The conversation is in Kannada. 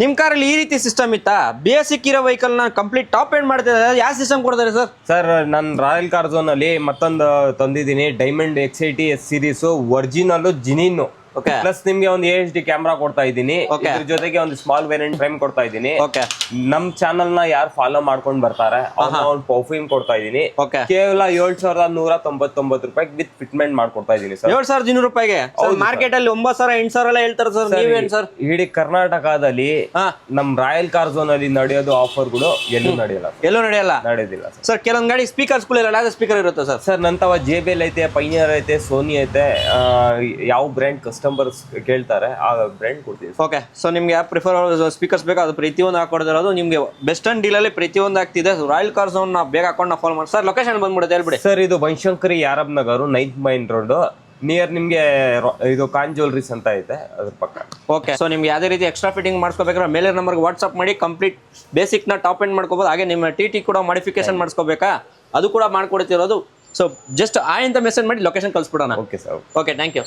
ನಿಮ್ ಕಾರಲ್ಲಿ ಈ ರೀತಿ ಸಿಸ್ಟಮ್ ಇತ್ತಾ? ಬೇಸಿಕ್ ಇರೋ ವೆಹಿಕಲ್ ನ ಕಂಪ್ಲೀಟ್ ಟಾಪ್ ಎಂಡ್ ಮಾಡ್ತಿದ್ದಾರೆ, ಯಾವ ಸಿಸ್ಟಮ್ ಕೊಡ್ತಾರೆ ಸರ್? ಸರ್ ನಾನು ರಾಯಲ್ ಕಾರ್ ಝೋನ್ ಅಲ್ಲಿ ಮತ್ತೊಂದು ತಂದಿದ್ದೀನಿ, diamond XIT S series original genuine. Okay. Plus ನಿಮ್ಗೆ ಒಂದು HD ಕ್ಯಾಮ್ರಾ ಕೊಡ್ತಾ ಇದ್ದೀನಿ, Okay. ಇದ್ರ ಜೊತೆಗೆ ಒಂದು ಸ್ಮಾಲ್ ವೇರಿಯಂಟ್ ಫ್ರೇಮ್ ಕೊಡ್ತಾ ಇದ್ದೀನಿ. ಓಕೆ ನಮ್ ಚಾನಲ್ ನ ಯಾರು ಫಾಲೋ ಮಾಡ್ಕೊಂಡ್ ಬರ್ತಾರೆ ಅವ್ರನ್ನ ಒಂದು ಪರ್ಫ್ಯೂಮ್ ಕೊಡ್ತಾ ಇದ್ದೀನಿ. ಓಕೆ. ಕೇವಲ 7,199 ರೂಪಾಯಿ ವಿತ್ ಫಿಟ್ಮೆಂಟ್ ಮಾಡ್ಕೊಡ್ತಾ ಇದ್ದೀನಿ ಸರ್. 7,200 ರೂಪಾಯಿಗೆ. ಮಾರ್ಕೆಟ್ ಅಲ್ಲಿ 9,000 8,000 ಎಲ್ಲ ಹೇಳ್ತಾರೆ ಸರ್, ನೀವೇನ್ ಸರ್? ಇಡೀ ಕರ್ನಾಟಕದಲ್ಲಿ ಹಾ. ನಮ್ ರಾಯಲ್ ಕಾರ್ ಝೋನ್ ಅಲ್ಲಿ ನಡೆಯೋದು ಆಫರ್ಗಳು ಎಲ್ಲೂ ನಡೆಯಲ್ಲ, ಎಲ್ಲೂ ನಡೆಯಲ್ಲ ನಡೆಯೋದಿಲ್ಲ ಸರ್. ಸರ್. ಕೆಲವೊಂದು ಗಾಡಿ ಸ್ಪೀಕರ್ಸ್ ಇರಲ್ಲ, ಯಾವ ಸ್ಪೀಕರ್ ಇರುತ್ತೆ ಸರ್? ಸರ್ ನಂತವ JBL ಐತೆ, ಪೈನಿಯರ್ ಐತೆ, ಸೋನಿ ಐತೆ. ಯಾವ ಬ್ರ್ಯಾಂಡ್ ಕಸ್ಟಮರ್ಸ್ ಕೇಳ್ತಾರೆ ಆ ಬ್ರ್ಯಾಂಡ್ ಕೊಡ್ತೀವಿ. ಓಕೆ. ಸೊ ನಿಮ್ಗೆ ಯಾವ ಪ್ರಿಫರ್ ಸ್ಪೀಕರ್ಸ್ ಬೇಕೋ ಅದು ಪ್ರತಿಯೊಂದು ಹಾಕೊಡ್ತಿರೋದು ನಿಮ್ಗೆ ಬೆಸ್ಟ್ ಅಂಡ್ ಡೀಲ್ ಅಲ್ಲಿ ಪ್ರತಿಯೊಂದು ಆಗ್ತಿದೆ. ರಾಯಲ್ ಕಾರ್ ಝೋನ್ ನ ಬೇಗ ಹಾಕೊಂಡು ಫಾಲೋ ಮಾಡಿ ಸರ್. ಲೊಕೇಶನ್ ಬಂದ್ಬಿಡುತ್ತೆ ಹೇಳ್ಬಿಡಿ ಸರ್. ಇದು Banashankari Yarab Nagar 9th main road near ನಿಮ್ಗೆ ಇದು ಕಾನ್ ಜ್ಯುವೆಲರೀಸ್ ಅಂತ ಐತೆ, ಅದ್ರ ಪಕ್ಕ. ಓಕೆ. ಸೊ ನಿಮ್ಗೆ ಯಾವುದೇ ರೀತಿ ಎಕ್ಸ್ಟ್ರಾ ಫಿಟ್ಟಿಂಗ್ ಮಾಡಿಸ್ಕೋಬೇಕಾದ್ರೆ ಮೇಲೆ ನಂಬರ್ಗೆ ವಾಟ್ಸ್ಆಪ್ ಮಾಡಿ ಕಂಪ್ಲೀಟ್ ಬೇಸಿಕ್ ನ ಟಾಪ್ ಎಂಡ್ ಮಾಡ್ಕೋಬಹುದು. ಹಾಗೆ ನಿಮ್ಮ TT ಕೂಡ ಮಾಡಿಫಿಕೇಶನ್ ಮಾಡಿಸ್ಕೋಬೇಕಾ, ಅದು ಕೂಡ ಮಾಡ್ಕೊಡ್ತಿರೋದು. ಸೊ ಜಸ್ಟ್ ಅಂತ ಮೆಸೇಜ್ ಮಾಡಿ ಲೊಕೇಶನ್ ಕಳಿಸ್ಬಿಡೋಣ. Okay sir. Okay, thank you.